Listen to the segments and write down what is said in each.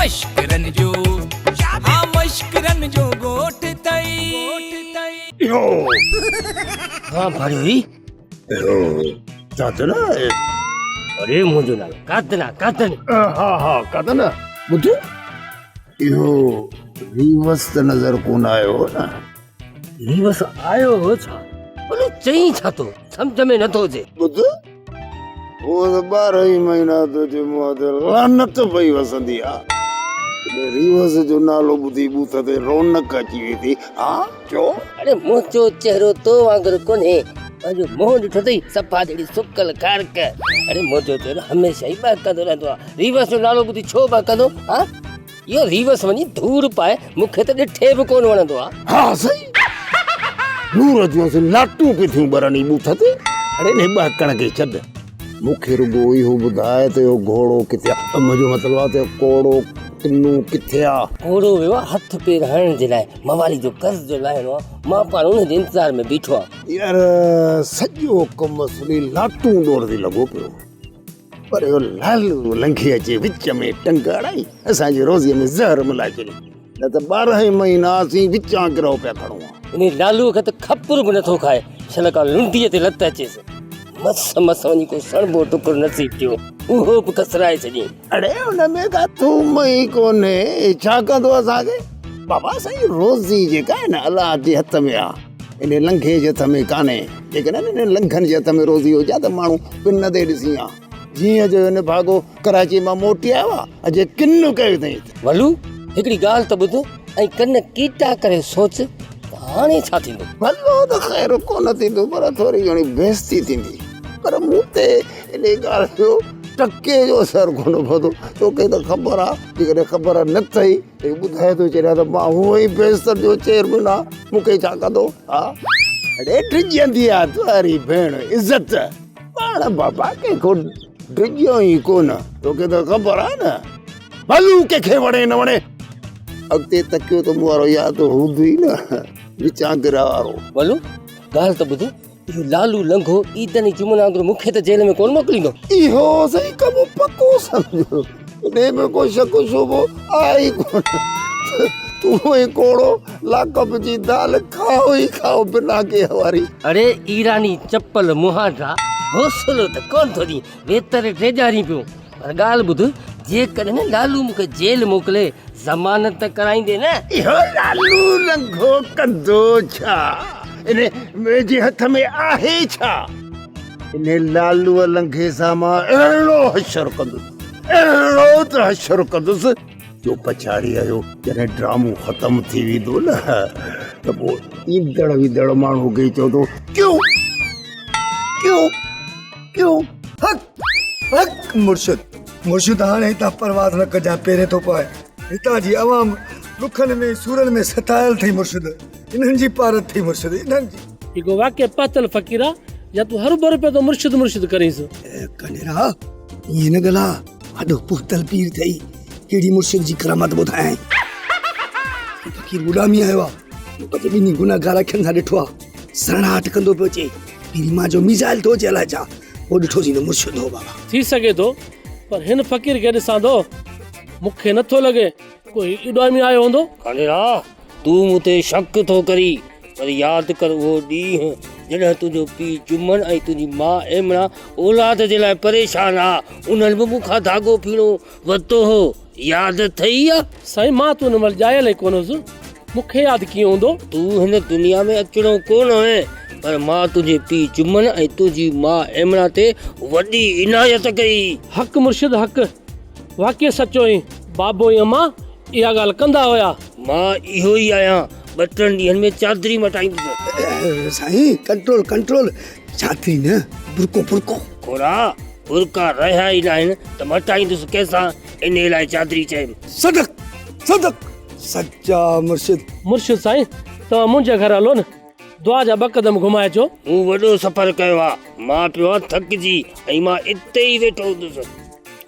मश्करन जो हाँ मश्करन जो गोठ तई यो हाँ भाई चाचना अरे मुझे ना कातना हाँ कदन बुद्धू यो रिवर्स त नजर कोन आयो ना बस आयो हो छा बोले चई छा तो समझ में न तो जे बुद्धू वो 12 ही महीना तो जो मुआदे लानत पई वसंदी आ रिवर्स जो नालो बुधी बूथ ते रौनक अची वी थी हाँ चो अरे मोचो चेहरो तो वांगर कोने अजो मोह ॾिठो तई सफ़ा जहिड़ी सुकल कारक अरे मोचो चेहरो हमेशा ही बाकंदो रहंदो आहे रिवर्स जो नालो ॿुधी छो बाकंदो हाँ इहो रिवर्स वञी धूर पाए मूंखे त ॾिठे बि कोन वणंदो आहे हाँ सही नूर जो से लाटू पे थियूं बरनी बूथ ते अरे ने बाकण के छॾ मूंखे रुगो इहो ॿुधाए त इहो घोड़ो किथे आहे मुंहिंजो मतिलबु आहे त कोड़ो किन्नू किथे आहे घोड़ो वियो आहे हथ पेर हणण जे लाइ मवाली जो कर्ज़ जो लाहिणो आहे मां पाण उन जे इंतज़ार में बीठो आहे यार सॼो कमु सुनी लाटू दौड़दे लॻो पियो पर इहो लालू लंघे अचे विच में टंग अड़ाई असांजी रोज़ीअ में ज़हर मिलाए छॾी न त 12 महीना असीं विचां गिरहो पिया खणूं इन लालूअ खे त खपुर बि नथो खाए छल का लुंडीअ ते लत अचेसि मस मस वञी को सणबो टुकुर नसीब थियो उहो बि कसराए छॾी अड़े हुन में का थूम ई कोन्हे छा कंदो असांखे बाबा साईं रोज़ी जेका आहे न अलाह जे हथ में आहे इन लंघे जे हथ में कान्हे जेकॾहिं इन लंघनि जे हथ में रोज़ी हुजे त माण्हू पिन ते ॾिसी आहे जीअं जो हिन भागो कराची मां मोटी आयो आहे अॼु किन कयो अथई वलू हिकिड़ी ॻाल्हि त ॿुध ऐं कन कीटा करे सोच हाणे छा थींदो भलो त ख़ैर कोन थींदो पर थोरी घणी बेइज़ती थींदी पर मूं ते इन ॻाल्हि जो टके जो असरु कोन पवंदो तोखे त ख़बर आहे जेकॾहिं ख़बर न अथई त ॿुधाए थो छॾियां त मां हूअं ई बेइज़त जो चेयरमैन आहे मूंखे छा कंदो हा अड़े डिॼंदी आहे तुंहिंजी भेण इज़त पाण बाबा कंहिंखो डिॼो ई कोन तोखे त ख़बर आहे न भलू कंहिंखे वणे न वणे अॻिते तकियो त मूं वारो यादि हूंदो ई न विचां गिरा वारो वलू ॻाल्हि त ॿुध इहो लालू लंघो ईदन ई जुमन वांगुरु मूंखे त जेल में कोन मोकिलींदो इहो सही कमु पको सम्झो इन में को शक शुबो आहे ई कोन तूं ई कोड़ो लाकब जी दाल खाओ ई खाओ बिना के वारी अरे ईरानी चप्पल मुहांडा हौसलो त कोन थो ॾी वेतर टेजारी पियो पर ॻाल्हि ॿुध जेकॾहिं न लालू मूंखे जेल मोकिले ज़मानत कराईंदे न इहो लालू लंघो कंदो छा इन मुंहिंजे हथ में आहे छा इन लालू लंघे सां मां अहिड़ो हशर कंदुसि अहिड़ो त हशर कंदुसि जो पछाड़ी आयो जॾहिं ड्रामो ख़तमु थी वेंदो न त पोइ ईंदड़ वींदड़ माण्हू खे चवंदो क्यों क्यों क्यों हक हक मुर्शिद हाणे हितां परवाज़ न कजां पहिरें थो पाए हितां जी अवाम ॾुखनि में सूरनि में सतायल थी मुर्शिद इन्हनि जी पारत थी मुर्शिद इन्हनि जी इको वाक्य पातल फ़कीरा या तू हर बार पे तो मुर्शिद मुर्शिद करीस कनेरा ये न गला वॾो पुख्तल पीर थई केड़ी मुर्शिद जी करामत ॿुधाए फ़कीर गुलामी आयो आहे पते ॿिन्ही गुनाहगार अखियुनि सां ॾिठो आहे सड़ाहट कंदो पियो अचे पीरी मां जो मिसाइल थो अचे अलाए छा पोइ ॾिठो थींदो मुर्शिद हो बाबा थी सके तो पर हिन फ़कीर खे ॾिसां थो मूंखे नथो लॻे कोई इडामी आयो हूंदो कानेरा तू मूंते शक थो करी पर यादि कर उहो ॾींहुं जॾहिं तुंहिंजो पीउ जुमन ऐं तुंहिंजी माउ एमणा औलाद जे लाइ परेशान आहे उन्हनि बि मूंखां धागो पीणो वरितो हो यादि अथई आहे साईं मां तूं हिन महिल ॼायल ई कोन हुअसि मूंखे यादि कीअं हूंदो तूं हिन दुनिया में अचिणो कोन आहे पर मां तुंहिंजे पीउ जुमन ऐं तुंहिंजी माउ एमणा ते वॾी इनायत कई हक़ मुर्शिद हक़ वाक़ई सचो ई बाबो ऐं अम्मा इहा ॻाल्हि कंदा हुया मां इहो ई आहियां 2 ॾींहंनि में चादरी मटाईंदुसि साईं कंट्रोल कंट्रोल छाती न बुरको बुरको खोरा बुरका रहिया ई न आहिनि त मटाईंदुसि कंहिंसां इन लाइ चादरी चयमि सदक सदक सच्चा मुर्शिद मुर्शिद साईं तव्हां मुंहिंजे घर हलो न दुआ जा 2 क़दम घुमाए अचो मूं वॾो सफ़र कयो आहे मां पियो आहे थकिजी ऐं मां इते ई वेठो हूंदुसि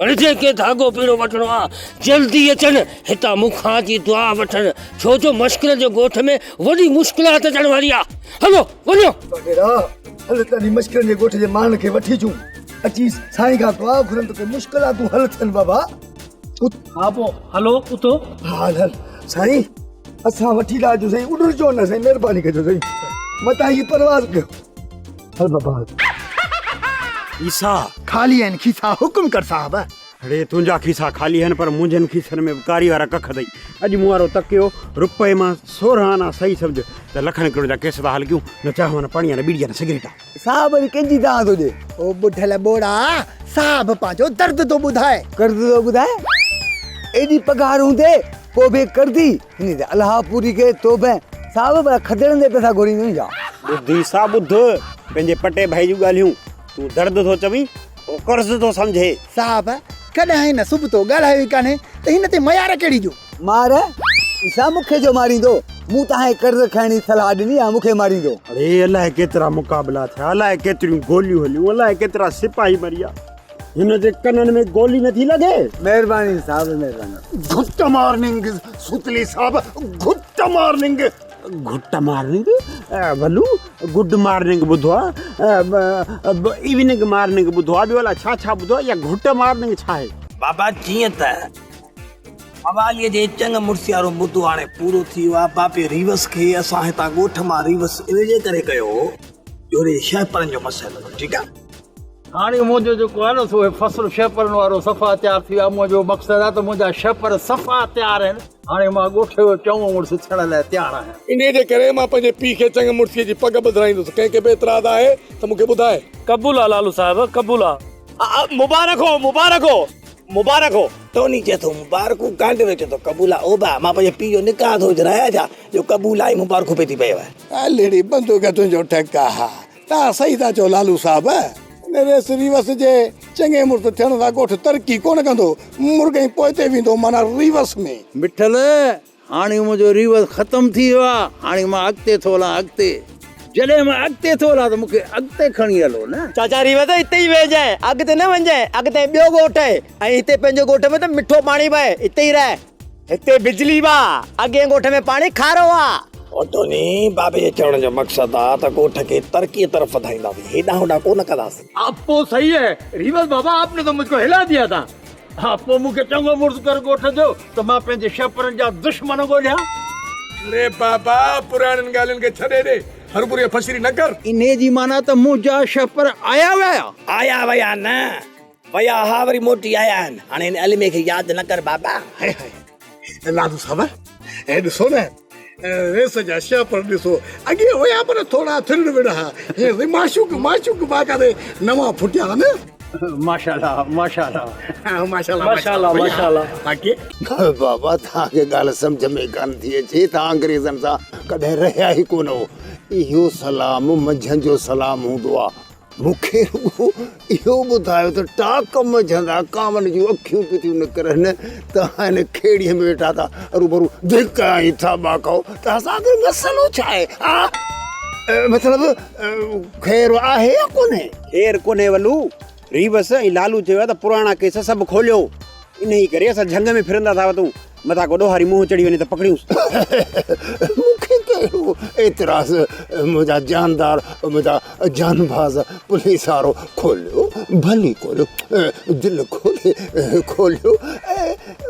हाणे जेके धागो पीणो वठिणो आहे जल्दी अचनि हितां मूंखां जी दुआ वठनि छो जो मुश्किल जो ॻोठ में वॾी मुश्किलात अचण वारी आहे हलो वञो वग़ैरह हल तनी मुश्किल जे ॻोठ जे माण्हुनि खे वठी अचूं अची साईं खां दुआ घुरनि त मुश्किलातूं हल थियनि बाबा हा पोइ हलो उथो। हाल हल साईं असां वठी लाजो साईं उॾिजो न साईं महिरबानी कजो साईं मतां ही परवाज़ कयो हल बाबा ईसा खाली आहिनि खीसा हुकुम कर साहब अरे तुंहिंजा खीसा खाली आहिनि पर मुंहिंजनि खीसनि में कारी वारा कख अथई। अॼु मूं वारो तकियो रुपए मां 16 आना सही सम्झ त लखनि करोड़ जा केस था हल कयूं न चाहो न पाणी न बीड़ी न सिगरेट साहब वरी कंहिंजी दां थो ॾे ओ बुठल बोड़ा साहब पंहिंजो दर्द थो ॿुधाए कर्ज़ थो ॿुधाए एॾी पघार हूंदे पोइ बि कर्दी हिन ते अलाह पूरी के तोबे साहब पर खदड़नि ते पैसा घुरींदो जा ॿुधी सा ॿुध पंहिंजे पटे भाई जूं ॻाल्हियूं तूं दर्द थो चवीं पोइ कर्ज़ थो सम्झे। साहब कॾहिं हिन सुबुह तो ॻाल्हायो ई कान्हे त हिन ते मयार कहिड़ी जो मार ईसा मूंखे जो मारींदो मूं तव्हांखे कर्ज़ खणण जी सलाह ॾिनी आहे मूंखे मारींदो अरे अलाए केतिरा मुक़ाबला थिया अलाए केतिरियूं गोलियूं हलियूं अलाए केतिरा सिपाही मरिया हिन जे कननि में गोली नथी लॻे। महिरबानी साहब महिरबानी गुड मॉर्निंग सुतली साहब गुड मॉर्निंग घुट मार्निंग वलू गुड मार्निंग ॿुधो आहे इवनिंग मार्निंग ॿुधो आहे ॿियो अलाए छा छा ॿुधो आहे या घुट मार्निंग छा आहे। बाबा जीअं त हवालीअ जे चंग मुड़िसी वारो मुद्दो हाणे पूरो थी वियो आहे बापे रीवस खे असां हितां ॻोठ मां रीवस इन जे करे कयो जोड़े शहपरनि जो मसइलो ठीकु आहे। हाणे मुंहिंजो जेको आहे न सो फसल शेपरनि वारो सफ़ा तयारु थी वियो आहे मुंहिंजो मक़सदु आहे त मुंहिंजा शेपर सफ़ा तयारु आहिनि हाणे मां ॻोठ जो चङो मुड़ुसु थियण लाइ तयारु आहियां। इन जे करे मां पंहिंजे पीउ खे चङे मुड़िसीअ जी पग ॿधाईंदुसि कंहिंखे बि एतिराज़ आहे त मूंखे ॿुधाए। क़बूल आहे लालू साहिब क़बूल आहे। मुबारक हो मुबारक हो मुबारक हो टोनी चए थो मुबारकूं कांड में चए थो क़बूल आहे ओबा मां पंहिंजे पीउ जो निकाह थो विझरायां छा जो क़बूल आहे मुबारकूं पई थी पई लेडी बंदूक तुंहिंजो ठेका हा तव्हां सही था चओ लालू साहब रेस रिवस जे चङे मुड़ुस थियण सां ॻोठ तरक़ी कोन कंदो मुर्गे पोइते वेंदो माना रिवस में मिठल हाणे मुंहिंजो रिवस ख़तम थी वियो आहे हाणे मां अॻिते थो हलां अॻिते जॾहिं मां अॻिते थो हलां त मूंखे अॻिते खणी हलो न। चाचा रीवस हिते ई वेहिजांइ अॻिते न वञजांइ अॻिते ॿियो ॻोठ आहे ऐं हिते पंहिंजो ॻोठ में त मिठो पाणी पए हिते ई रहे हिते बिजली बा अॻे ॻोठ में पाणी खारो आहे। टोनी बाबे जे चवण जो मक़सदु आहे त ॻोठ खे तरक़ीअ तरफ़ वधाईंदासीं हेॾां होॾां कोन कंदासीं। अब तो सही है रिवस बाबा आपने तो मुझको हिला दिया था हाँ पोइ मूंखे चङो मुड़ुसु कर ॻोठ जो त मां पंहिंजे शेपरनि जा दुश्मन ॻोल्हियां। अरे बाबा पुराणनि ॻाल्हियुनि खे छॾे ॾे हरपुरी फसरी न कर। इन्हे जी माना त मुंहिंजा शेपर आया विया आया वया न वया हा वरी मोटी आया आहिनि हाणे हिन अलिमे खे यादि न कर बाबा। लालू साहब ऐं ॾिसो न रेस जा शेपर ॾिसो अॻे हुया पर थोरा थिरड़ विड़ा हे माशूक माशूक बाकारे नवां फुटिया न माशाल्लाह माशाल्लाह माशाल्लाह माशाल्लाह माशाल्लाह। बाक़ी बाबा तव्हांखे ॻाल्हि सम्झ में कान थी अचे तव्हां अंग्रेज़नि सां कॾहिं रहिया ई कोन हो इहो सलाम मंझंदि जो सलाम हूंदो आहे मूंखे रुॻो इहो ॿुधायो त टाक मंझंदा कामनि जूं अखियूं किथियूं निकिरनि तव्हां हिन खेड़ीअ में वेठा था रूबरू धिक ऐं थाॿा कयो त असांखे मसइलो छा आहे हा मतिलबु ख़ैरु आहे या कोन्हे। ख़ैर कोन्हे वलू रीवस ऐं लालू चयो आहे त पुराणा केस सभु खोलियो इन ई करे असां झंग में फिरंदा था वठूं मथां को ॾोहारी मुंहुं चढ़ी वञे त पकड़ियूंसि। मूंखे कहिड़ो एतिराज़ मुंहिंजा जानदार मुंहिंजा जानबाज़ पुलिस वारो खोलियो भली खोलियो दिलि खोलियो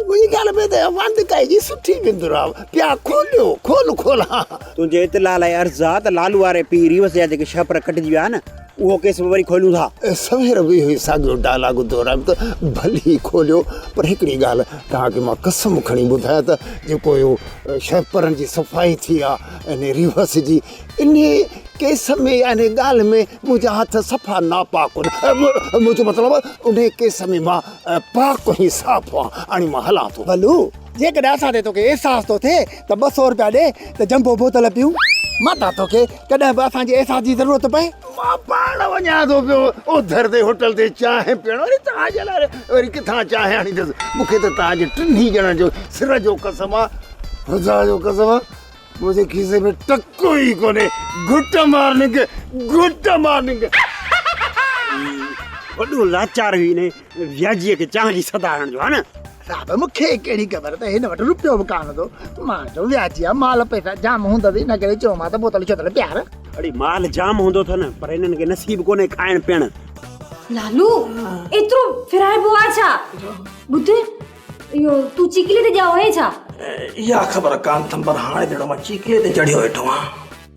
मुंहिंजी ॻाल्हि में त वांद काई जी सुठी विंदुर आहे पिया खोलियो खोल हा तुंहिंजे इतला लाइ अर्ज़ु आहे त लालू वारे पीउ रीवस जा जेके शेपर कटिजी विया न उहो केस वरी खोलियूं था। सवेर बि हुई साॻियो डायलॉग दोहरायो त भली खोलियो पर हिकिड़ी ॻाल्हि तव्हांखे मां कसम खणी ॿुधायां त जेको इहो शेपरनि जी सफ़ाई थी आहे इन रिवस जी इन केस में यानी ॻाल्हि में मुंहिंजा हथ सफ़ा नापाक मुंहिंजो मतिलबु उन केस में मां पाक ई साफ़ आहियां हाणे मां हलां थो। भलू जेकॾहिं असां ते तोखे अहसास थो थिए त 200 रुपया ॾे त जंबो बोतल पियूं माता तोखे कॾहिं बि असांजे अहसास जी ज़रूरत पए मां पाण वञा थो पियो उधर ते होटल ते चांहि पीअण वरी तव्हांजे लाइ वरी किथां चांहि आणींदुसि मूंखे त तव्हांजे टिनी ॼणनि जो सिर जो कसम आहे ख़ुदा जो कसम आहे मुंहिंजे खीसे में टको ई कोन्हे गुट मारनिंग वॾो लाचार हुई ने व्याजीअ खे चांहि जी सदा हणण जो आहे न। साहब मूंखे कहिड़ी ख़बर त हिन वटि रुपियो बि कान थो मां चयो व्याजी आहे माल पैसा जाम हूंदसि हिन करे चयो मां त बोतल चोतल प्यार अड़े माल जाम हूंदो अथव न पर हिननि खे नसीब कोन्हे खाइण पीअण। लालू एतिरो फिराइबो आहे छा ॿुध इहो तू चिकले ते जाओ है छा? इहा ख़बर कान थम पर हाणे जहिड़ो मां चीकले ते चढ़ियो वेठो आहियां।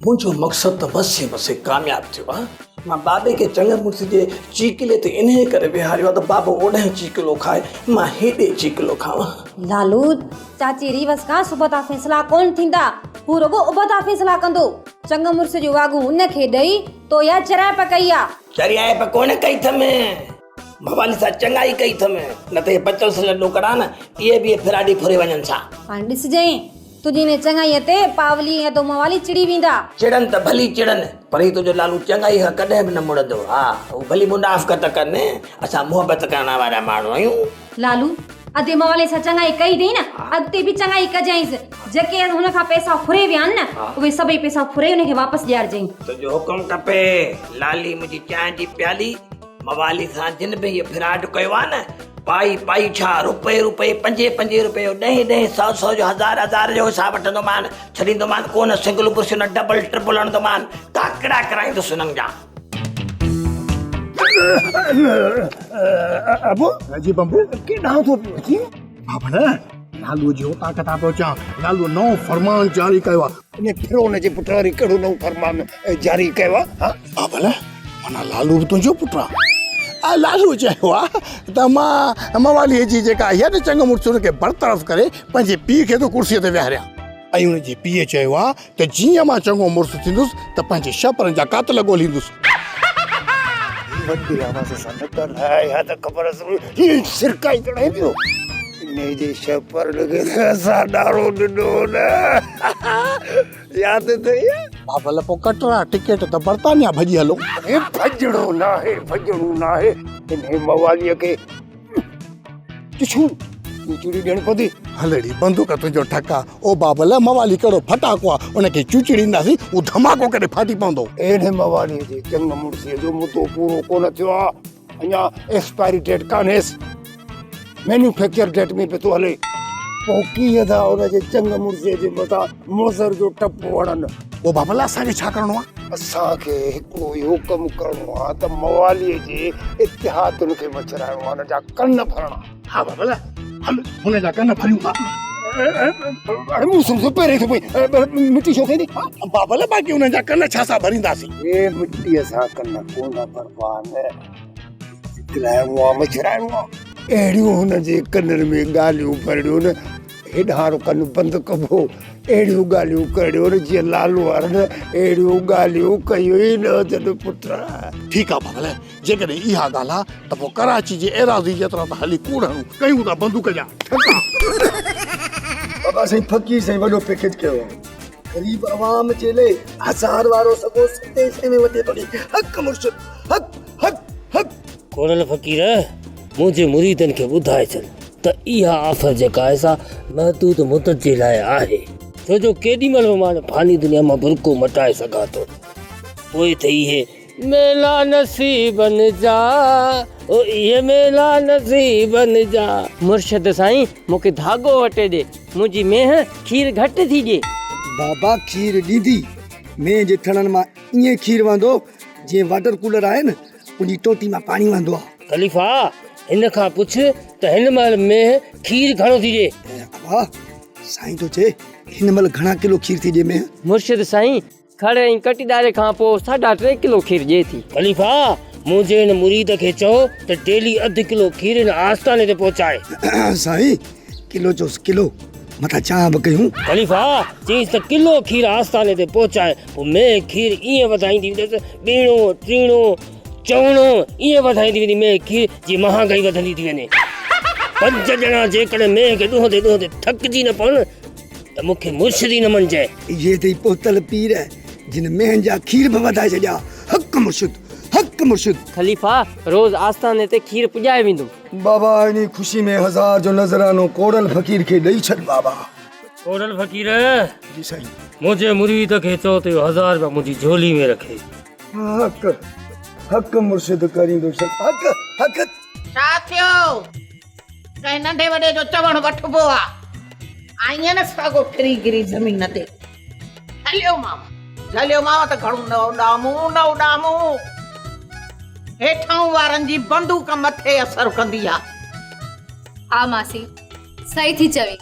मुंहिंजो मक़सदु त बसे बसे कामयाबु थियो आहे। मां बाबे खे चङे मुड़ुस जे चीकले ते इन करे विहारियो आहे त बाबो ओॾे चीकलो खाए, मां हेॾे चीकलो खावां। लालू चाची रीवस का सुबह फैसला कोन थींदा, हू रुगो उबता फैसला कंदो। चंग मुड़ुस जो वागू उनखे ॾेई तो या चराइप कई आ। चरियाप कोन कई थमे, भवानी सां चङाई कई थमे, न त बचल लड्डू करा न इहे बि फिराडी फुरे वञनि छा। हाणे ॾिसजांइ तुझी ने चङाईअ ते पावली या तो मवाली चिड़ी वेंदा। चिड़न त भली चिड़न, पर ही तुंहिंजो लालू चङाई खां कॾहिं बि न मुड़ंदो। हा हू भली मुनाफ़क़त कनि, असां मुहबत करण वारा माण्हू आहियूं। लालू अधे मवाले सां चङाई कई अथई न, अॻिते बि चङाई कजांइसि। जेके हुन खां पैसा फुरे विया आहिनि न, उहे सभई पैसा फुरे हुनखे वापसि ॾियारजांइ। तुंहिंजो हुकुम खपे। लाली मुंहिंजी चांहि जी प्याली मवाली सां जिन बि इहो फिराड कयो आहे न, पाई पाई छा रुपए रुपए 5 रुपए 10 100 जो 1000 जो हिसाब वठंदोमान, छॾींदोमान कोन सिंगल पुरुष न डबल ट्रिपल हणंदोमान, ताकड़ा कराईंदुसि हुननि जा। अबो जी बंबू केॾां थो पियो अची? बाबा लालू जो ताक़त पियो अचां। लालू नओं फरमान जारी कयो आहे। इन फिरोन जे पुट वरी कहिड़ो नओं फरमान जारी कयो आहे? बाबा माना लालू बि तुंहिंजो पुटु आहे? लालू चयो आहे त मां मवालीअ जी जेका आहे न चङो मुड़ुस हुनखे बरतरफ़ करे पंहिंजे पीउ खे तो कुर्सीअ ते विहारिया। ऐं हुनजे पीउ चयो आहे त जीअं मां चङो मुड़ुस थींदुसि त पंहिंजे छहपरनि जा कातल ॻोल्हींदुसि। वॾी आवाज़ सां न ॻाल्हाए, या त ख़बर सिरकाई चढ़ाई पियो। इन जे छहपर खे असां ॾारो ॾिनो न, यादि अथई? बाबल पोइ कटरा टिकेट त बर्तानिया भॼी हलो। भॼणो न आहे, इन मवालीअ खे चूचड़ी ॾियणी पवंदी। हलड़ी बंदूक तुंहिंजो ठका। ओ बाबल मवाली कहिड़ो फटाको आहे, उनखे चूचड़ी ॾींदासीं उहो धमाको करे फाटी पवंदो। एॾे मवालीअ जे चंग मुड़ुसीअ जो मुद्दो पूरो कोन थियो आहे, अञा एक्सपायरी डेट कान्हेसि, मैन्युफैक्चर डेट में पियो थो हले। पोइ कीअं था हुनजे चंग मुड़ुसीअ जे मथां मोज़र जो टपो हणनि? ओ बाबल असांखे छा करिणो आहे? असांखे हिकिड़ो इहो कमु करिणो आहे त मवालीअ जे इतिहादुनि खे मछराइणो आहे, हुन जा कन भरणा। हा बाबल हल हुन जा कन भरियूं था। मूं सम्झो पहिरें थो पई मिटी छो थी बाबल, बाक़ी हुननि जा कन छा सां भरींदासीं? ए मिटीअ सां कन कोन भरबा न, चिकलाइणो आहे, मछराइणो आहे। अहिड़ियूं हुनजे कननि में ॻाल्हियूं भरिणियूं न, हेॾारो कन बंदि कबो, अहिड़ियूं ॻाल्हियूं करियो न जीअं लालू वारनि अहिड़ियूं ॻाल्हियूं कयूं ई न हुजनि पुट। ठीकु आहे बाबल, जेकॾहिं इहा ॻाल्हि आहे त पोइ कराची जे एराज़ी जेतिरा त हली कूड़ हणूं, कयूं था बंदूक जा। बाबा साईं फ़क़ीर साईं वॾो पैकेज कयो आहे। ग़रीब आवाम जे लाइ 1000 वारो सॻो 700 में वठे थो ॾे। हक़ मुर्शिद, हक़ हक़ हक़। कोरल फ़क़ीर मुंहिंजे मुरीदनि खे ॿुधाए छॾ त इहा ऑफर जेका आहे सा महदूद मुदत जे लाइ आहे, छो जो केॾी महिल बि मां फानी दुनिया मां बुरको मटाए सघां थो। पोइ त इहे मेला नसीबनि जा, ओ इहे मेला नसीबनि जा। मुर्शिद साईं मूंखे धागो वटे ॾे, मुंहिंजी मेह खीर घटि थी ॾे। बाबा खीर ॾींदी, मेह जे थणनि मां ईअं खीर वहंदो जीअं वाटर कूलर आहे न, उनजी टोटी मां पाणी वहंदो आहे। खलीफ़ा हिन खां पुछ त हिन महिल मेह खीर घणो थी ॾे। बाबा साईं तो चए हिन महिल घणा किलो खीर थी ॾे मेह? मुर्शिद साईं खड़े ऐं कटीदारे खां पोइ 3.5 किलो खीर ॾे थी। खलीफ़ा मुंहिंजे हिन मुरीद खे चओ त डेली अधु किलो खीर हिन आस्थाने ते पहुचाए। साईं किलो जो किलो मथां चांहि बि कयूं। खलीफ़ा चईंसि त किलो खीर आस्थाने ते पहुचाए, पोइ मेह खीर ईअं वधाईंदी वेंदसि, ॿीणो टीणो चवणो ईअं वधाईंदी वेंदी मेह खीर जी महांगाई वधंदी थी वञे। 5 ॼणा जेकॾहिं मेह खे ॾुहंदे ॾुहंदे थकिजी न पवनि त मूंखे मुर्शिद ई न मञिजाए। इहे त पोतल पीर जिन मेहन जा खीर बि वधाए छॾिया। हक़ मुर्शिद, हक़ मुर्शिद। खलीफ़ा रोज़ आस्थाने ते खीर पुॼाए वेंदो। बाबा इन खुशी में 1000 जो नज़रानो कोरल फ़क़ीर खे ॾेई छॾ। बाबा कोरल फ़क़ीर जी साईं, मुंहिंजे मुरीद खे चओ त 1000 रुपया मुंहिंजी झोली में रखे। हक़ हक़ मुर्शिद करींदो। हक़ हक़। छा थियो? कंहिं नंढे वॾे जो चवण वठबो आहे, आईं न साॻो फिरी गिरी ज़मीन ते। हलियो मां त घणो न उॾामूं, हेठां वारनि जी बंदूक मथे असर कंदी आहे। हा मासी, सही थी चवी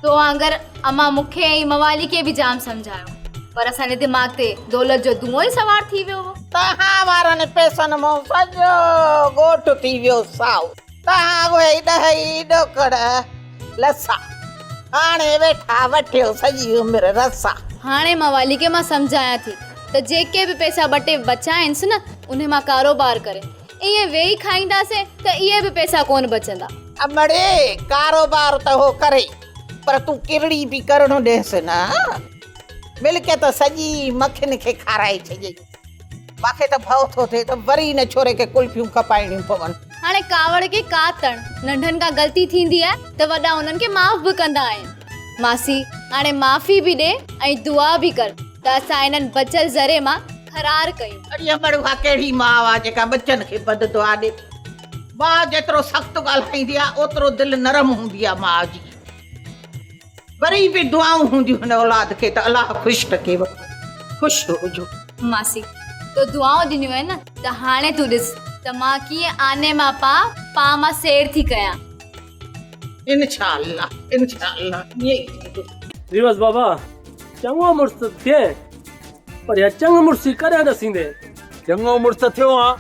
तो अगर अमा मूंखे ऐं मवाली खे बि जाम सम्झायो पर असांजे दिमाग़ ते दौलत जो धुओं ई सवार थी वियो हो। तव्हां वारनि पैसनि मां सॼो ॻोठ थी वियो साओ। तव्हां उहे ॾही ॾोकड़ लसा हाणे वेठा वठियो सॼी उमिरि रसा। हाणे मवाली खे मां सम्झायां थी त जेके बि पैसा ॿ टे बचा आहिनि न उन मां कारोबार करे ईअं वेही खाईंदासीं त इहे बि पैसा कोन बचंदा। अमड़े कारोबार त हो करे पर तूं किरड़ी बि करणो ॾेसि न मिल्कियत सॼी मखिन खे खाराए छॾे। मूंखे त भउ थो थिए त वरी न छोरे खे कुल्फियूं खपाइणियूं पवनि। हाणे कावड़ खे का तण नंढनि खां ग़लती थींदी आहे त वॾा उन्हनि खे माफ़ बि कंदा आहिनि। मासी हाणे माफ़ी बि ॾे ऐं दुआ बि कर त असां इन्हनि बचल ज़रे मां ख़रार कयूं। अड़े अमड़वा कहिड़ी माउ आहे जेका बच्चनि खे बददुआ ॾे। माउ जेतिरो सख़्तु ॻाल्हाईंदी आहे ओतिरो दिलि नरम हूंदी आहे माउ जी। वरी बि दुआऊं हूंदियूं हिन औलाद खे त अलाह ख़ुशि रखे ख़ुशि हुजो। मासी तो दुआऊं ॾिनियूं आहिनि न त हाणे तूं ॾिस त मां कीअं आने मां पा मां सेर थी कयां। इंशाअल्लाह ईअं ई थींदो। रिवाज बाबा चङो मुड़ुस थिए पर या चङ मुड़ुसी कॾहिं न थींदे। चङो मुड़ुस थियो आहे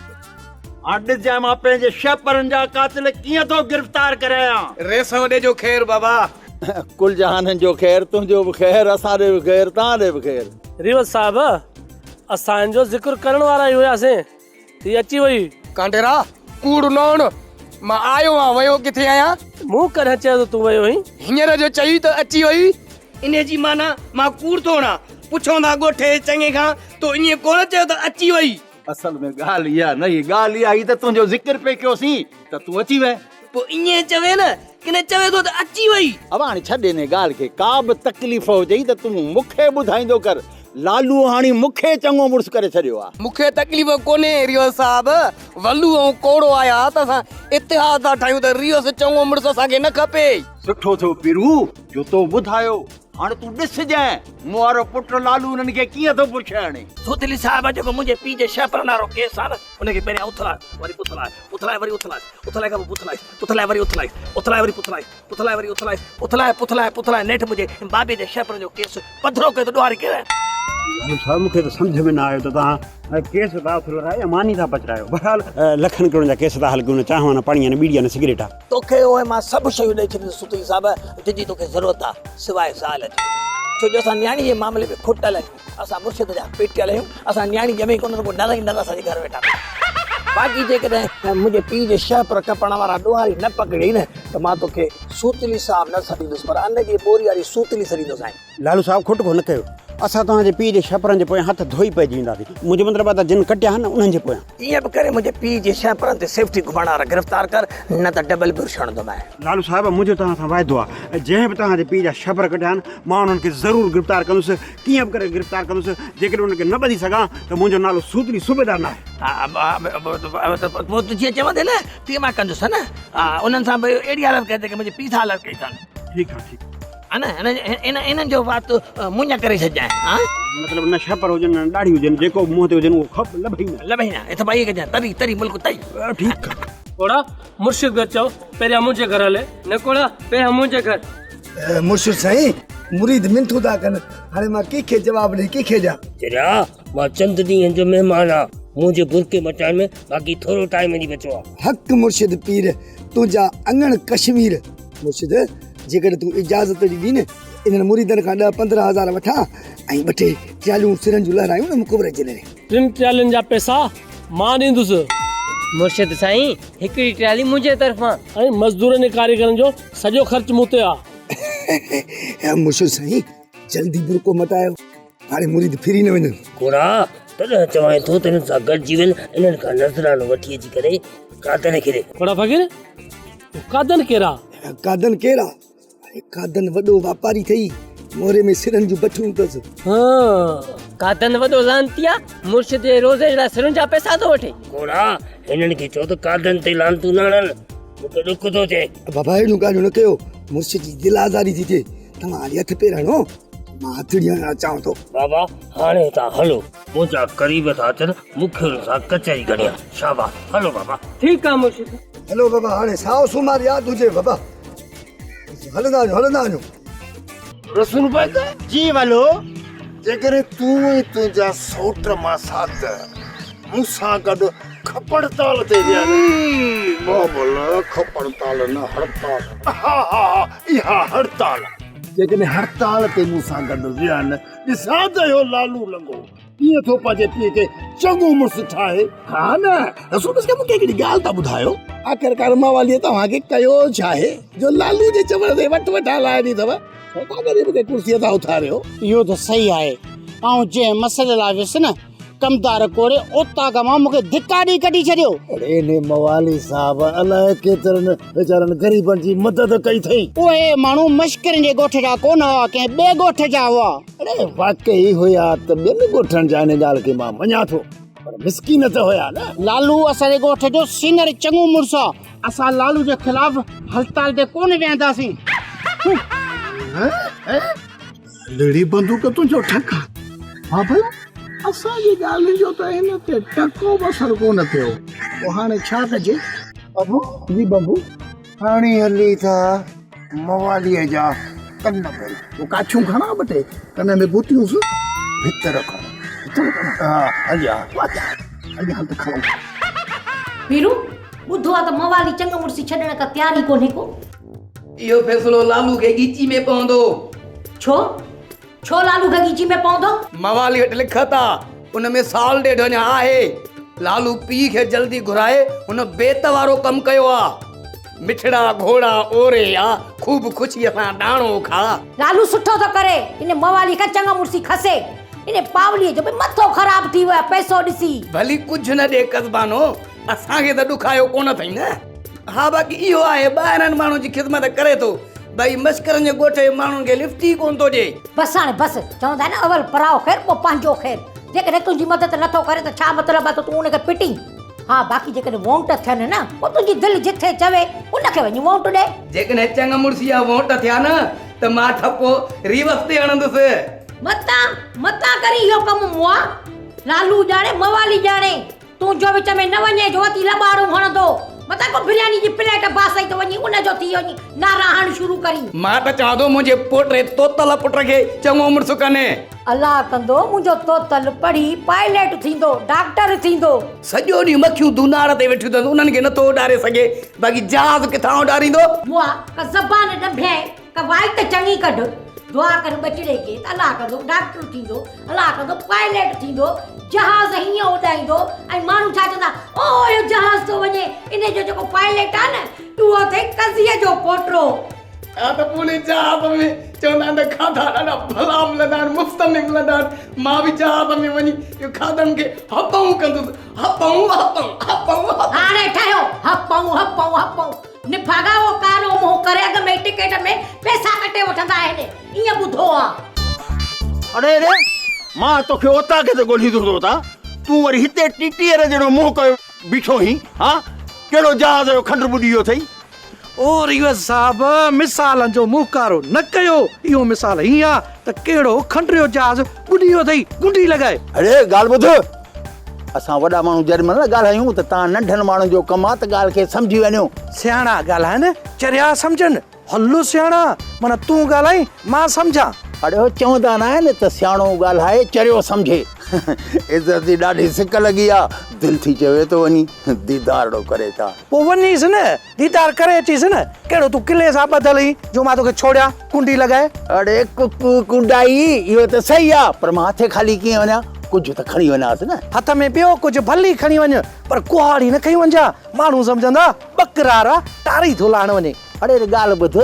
हाणे ॾिसजांइ मां पंहिंजे शेपरनि जा कातिल कीअं थो गिरफ़्तार करायां। रेसो ॾे जो ख़ैर बाबा। कुल जहाननि जो ख़ैर तुंहिंजो बि ख़ैर असांजो बि ख़ैर तव्हांजो बि ख़ैर। रिवाज साहब असांजो ज़िक्र करण वारा ई हुयासीं हीअ अची वई। कांटेरा कूड़ नोण मां आयो आहियां वयो किथे आहियां। मूं कॾहिं चयो त तूं वयो हुई हींअर जो चई त अची वई इन जी माना मां कूड़ थो वणा पुछो था ॻोठे चङे खां तो ईअं कोन चयो त अची वई। असल में ॻाल्हि इहा न ॻाल्हि इहा ई त तुंहिंजो ज़िक्र पे कयोसीं त तूं अची वए। पोइ ईअं चवे न किने चवे थो त अची वई। अब हाणे छॾे ने ॻाल्हि खे का बि तकलीफ़ हुजे त तूं मूंखे ॿुधाईंदो कर। लालू हाणे मूंखे चङो मुड़ुस करे छॾियो आहे। मूंखे तकलीफ़ कोन्हे रियो साहब वल्लू ऐं कोड़ो आया त असां इतिहाद था ठाहियूं त रियो से चङो मुड़ुस असांखे न खपे। सुठो थियो पीरू जो तो ॿुधायो। हाणे तूं ॾिसजांइ मूं वारो पुटु लालू उन्हनि खे कीअं थो पुछे। हाणे सोतली साहब जेको मुंहिंजे पीउ जे शेपर नारो केस आहे न उनखे पहिरियां उथलाए वरी पुथलाए वरी उथलाए खां पोइ पुथलाए वरी उथलाए वरी पुथलाए नेठि मुंहिंजे बाबे जे शेपर जो केस पधरो कयो त ॾुहारी केर साहब मूंखे त सम्झ में न आयो त तव्हां केस था उथलायो मानी था पचरायो। बहरहाल लखनि करोड़ जा केस था हल कयूं न चांहि न पाणी न बीड़ी न सिगरेट आहे। तोखे ओए मां सभु शयूं ॾेई छॾींदुसि सुतली साहब जंहिंजी तोखे ज़रूरत आहे सिवाइ ज़ाल जी। छो जो असां न्याणी जे मामले में खुटल आहियूं। असां मुर्शिद जा पेटियल आहियूं। असां न्याणी ॼमे कोन रुॻो नर ई नर असांजे घर वेठा। बाक़ी जेकॾहिं मुंहिंजे पीउ जे शेपर कपण वारा ॾुहारी न पकड़ई न त मां तोखे सूतली साहब न छॾींदुसि पर अन जी बोरी वारी सूतली छॾींदुसि। लालू साहब खुट को न कयो। असां तव्हांजे पीउ जे शेपरनि जे पोयां हथ धोई पइजी वेंदासीं। मुंहिंजो मतिलबु आहे त जिन कटिया आहिनि उन्हनि जे पोयां ईअं बि करे मुंहिंजे पीउ जे शेपरनि ते सेफ्टी घुमाइण वारा गिरफ़्तार कर न त डबल बि छणंदोमांइ। लालू साहब मुंहिंजो तव्हां सां वाइदो आहे जंहिं बि तव्हांजे पीउ जा शेपर कटिया आहिनि मां उन्हनि खे ज़रूरु गिरफ़्तार कंदुसि। कीअं बि करे गिरफ़्तार कंदुसि। जेकॾहिं उनखे न ॿधी सघां त मुंहिंजो नालो सूतली सूबेदार न आहे। पोइ जीअं चवंदे न तीअं मां कंदुसि न उन्हनि सां भई अहिड़ी हालत कई की मुंहिंजे पीउ सां हालत कई कान। ठीकु आहे ठीकु है न इन्हनि जो बात मुंहिंजा करे छॾिजांइ। हा मतिलबु न शेपर हुजनि न ॾाढ़ी हुजनि जेको मुंहं ते हुजनि उहो लभई न हिते भाई कजांइ तरी मुल्क तई। ठीकु आहे। कोड़ा मुर्शिद घर चओ पहिरियां मुंहिंजे घर हले न कोड़ा पहिरियां मुंहिंजे घर। मुर्शिद साईं मुरीद मिंथू था कनि हाणे मां कंहिंखे जवाबु ॾेई कंहिंखे ॾियां। चरिया मां चंद ॾींहंनि जो महिमान आहियां मुंहिंजे बुरके मचाइण में बाक़ी थोरो टाइम ई बचो आहे। हक़ मुर्शिद पीर तुंहिंजा अंगण कश्मीर। मुर्शिद जेकॾहिं तूं इजाज़त ॾिनी न इन्हनि मुरीदनि खां 10-15 हज़ार वठां ऐं 2 ट्रालियूं सिरनि जूं लहरायूं न मुक़बरे जे लाइ। 3 ट्रालियुनि जा पैसा मां ॾींदुसि। मुर्शिद साईं हिकिड़ी ट्राली मुंहिंजे तरफ़ां ऐं मज़दूरनि कारीगरनि जो सॼो ख़र्च मूं ते आहे। मुर्शिद साईं जल्दी बुरको मटायो हाणे मुरीद फिरी न वञनि। कोड़ा तॾहिं चवां थो त हिननि सां गॾिजी वञ इन्हनि खां नज़रानो वठी अची करे कादन खे कोड़ा फ़कीर कादन केरा कादन केरा कादन वॾो वापारी ठही मोरे में सिरनि जूं बठियूं अथसि। कादन वॾो लानती आहे मुर्शिद जे रोज़े लाइ सिरनि जा पैसा थो वठे। कोड़ा हिननि खे चओ त कादन ते लानतू न हणनि मूंखे ॾुख थो थिए। बाबा अहिड़ियूं ॻाल्हियूं न कयो मुर्शिद जी दिलि आज़ारी थी थिए। तव्हां हाली हथ पेर हणो मां हथड़ी हणणु अचांव थो। बाबा हाणे तव्हां हलो मुंहिंजा क़रीब था अचनि मूंखे हुन सां कचहरी करणी आहे। शाबाश हलो बाबा। ठीकु आहे मुर्शिद। हलो बाबा हाणे साओ सूमार यादि हुजे बाबा हलंदा वञो रसूल भाई का जी वलो जेकरे तू ही तुझा सोट मां साथ मूंसां गॾु खपड़ताल ते विया बाबल खपड़ताल न हड़ताल हा इहा हड़ताल जेकॾहिं हड़ताल ते मूंसां गॾु विया न ॾिसां त इहो लालू लंगो ईअं थो पंहिंजे पीउ खे चङो मुड़ुसु ठाहे हा न रसूल खे मूंखे हिकिड़ी ॻाल्हि था ॿुधायो आख़िरकार मावालीअ तव्हांखे कयो छा आहे जो लालू जे चवण ते वठ वठा लाइ ॾी अथव छा करे मूंखे कुर्सीअ तां उथारियो इहो त सही आहे ऐं जंहिं मसइले लाइ वियुसि न कमदार कोड़े उतां खां मां मूंखे धिकाड़ी कढी छॾियो अरे ने मवाली साहब अलाए केतिरनि वीचारनि ग़रीबनि जी मदद कई अथई उहे माण्हू मश्करनि जे ॻोठ जा कोन हुआ कंहिं ॿिए ॻोठ जा हुआ अरे वाकई हुया त ॿियनि ॻोठनि जा हिन ॻाल्हि खे मां मञां थो पर मिसकीन त हुया न लालू असांजे ॻोठ जो सीनियर चङो मुड़ुसु आहे असां लालू जे ख़िलाफ़ हड़ताल ते कोन विहंदासीं लड़ी बंदूक तुंहिंजो ठका हा भला असांजी ॻाल्हि जो त हिन ते टको बसर कोन थियो पोइ हाणे छा कजे बबू जी बबू हाणे हली था मवालीअ जा कन भई पोइ काछियूं खणा बटे कन में गुटियूंसि भितर खणो हा अॻियां अॻियां त खणो वीरू ॿुधो आहे त मवाली चङो मुड़ुसु छॾण खां तयार ई कोन्हे को इहो फ़ैसिलो लालू खे गीची में पवंदो छो लालू खे गीची में पवंदो मवाली वटि लिखत आहे उन में साल ॾेढ अञा आहे लालू पीउ खे जल्दी घुराए हुन बेत वारो कमु कयो आहे मिठड़ा घोड़ा ओरे आ खूब खुशीअ सां डाणो खा लालू सुठो थो करे इन मवाली खां चङो मुड़ुसु खसे इन पावलीअ जो बि मथो ख़राब थी वियो आहे पैसो ॾिसी भली कुझु न ॾे कस्बानो असांखे त ॾुखायो कोन अथई न हा बाक़ी इहो आहे ॿाहिरनि माण्हुनि जी ख़िदमत करे थो भाई मश्करनि जे ॻोठ जे माण्हुनि खे लिफ्ट ई कोन थो ॾे बसि हाणे बसि चवंदा आहिनि अवल पराओ ख़ैर पोइ पंहिंजो ख़ैर जेकॾहिं तुंहिंजी मदद नथो करे त छा मतिलबु आहे त तूं उनखे पिटी हा बाक़ी जेकॾहिं वोट थियनि न पोइ तुंहिंजी दिलि जिथे चवे उनखे वञी वोट ॾे जेकॾहिं चङ मुड़ुसी जा वोट थिया न त मां ठपो रिवर्स ते हणंदुसि मता करी इहो कमु मुआ लालू ॼाणे मवाली ॼाणे तूं जो विच में न वञे जो अती लॿाड़ो हणंदो मता को बिरयानी जी प्लेट बासई त वञी उन जो थी वञी नारा हण शुरू करी मां त चवां थो मुंहिंजे पोटे तोतल पुट खे चङो मुड़ुसु कने अलाह कंदो मुंहिंजो तोतल पढ़ी पायलट थींदो डॉक्टर थींदो सॼो ॾींहुं मखियूं दुनार ते वेठियूं अथसि उन्हनि खे नथो उॾारे सघे बाक़ी जहाज़ किथां उॾारींदो मुआ का ज़बान ॾंभियाए का वाई त चङी कढ दुआ कर बचड़े खे त अलाह कंदो डॉक्टर थींदो अलाह कंदो पायलट थींदो जहाज़ हीअं उॾाईंदो ऐं माण्हू छा चवंदा ओ इहो जहाज़ थो वञे इन जो जेको पायलट आहे न उहो थिए कज़ीअ जो पोटो हा त पूरे जहाज़ में चवंदा आहिनि त खाधा ॾाढा भला मिलंदा आहिनि मुफ़्त में मिलंदा आहिनि मां बि जहाज़ में वञी इहो खाधनि खे हपऊं कंदुसि हपऊं हाणे ठहियो हपऊं निभागा वो कारो मुंहुं करे अॻ में टिकट में पैसा कटे वठंदा आहिनि ईअं ॿुधो आहे अरे रे मां तोखे उतां खे त ॻोल्ही थो था तूं वरी हिते टीटीअर जहिड़ो मुंहुं कयो बीठो ही हा कहिड़ो जहाज़ जो खंड ॿुॾी वियो अथई ओ रिवर्स साहब मिसालनि जो मुहकारो न कयो इहो मिसाल हीअं आहे त कहिड़ो खंडरियो जहाज़ ॿुॾी वियो अथई गुंडी लॻाए अरे ॻाल्हि ॿुध असां वॾा माण्हू जॾहिं महिल ॻाल्हायूं त तव्हां नंढनि माण्हुनि जो कमु आहे त ॻाल्हि खे सम्झी वञो सियाणा ॻाल्हाइनि चरिया सम्झनि हल्लो सियाणा माना तूं ॻाल्हाई मां सम्झां अरे हो चवंदा न आहिनि त सियाणो ॻाल्हाए चरियो सम्झे इज़त जी ॾाढी सिक लॻी आहे दिलि थी चवे थो वञी दीदारो करे था पोइ वञीसि न दीदार करे अचीसि न कहिड़ो तूं किले सां ॿधल ई जो मां तोखे छोड़ियां कुंडी लॻाए अरे कुकू कुंडाई इहो त सही आहे पर मां हथे ख़ाली कीअं वञा कुझु त खणी वञासि न हथ में ॿियो कुझु भली खणी वञ पर कुहाड़ी न खणी वञा माण्हू सम्झंदा बकरार आहे टारी थो लाहिण वञे अरे ॻाल्हि ॿुध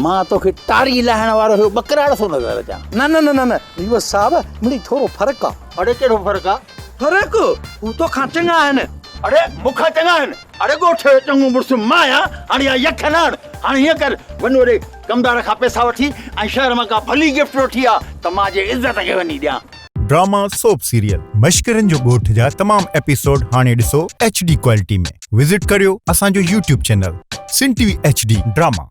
मां तोखे टारी लाहिण वारो हुयो बकराड़ थो नज़र अचां न रिवर्स साहब मिड़ी थोरो फ़र्क़ु आहे अरे कहिड़ो फ़र्क़ु आहे फ़र्क़ु हू तोखां चङा आहिनि अरे मूंखां चङा आहिनि अरे ॻोठ जो चङो मुड़ुसु मां आहियां हाणे इहा यख न आण हाणे हीअं कर वञ वरी कमदार खां पैसा वठी ऐं शहर मां का भली गिफ्ट वठी आहे त मां जे इज़त खे वञी ॾियां ड्रामा सोप सीरियल मश्करनि जो ॻोठ जा तमाम एपिसोड हाणे ॾिसो HD क्वालिटी में विजिट करियो असांजो YouTube चैनल सिन TV HD ड्रामा।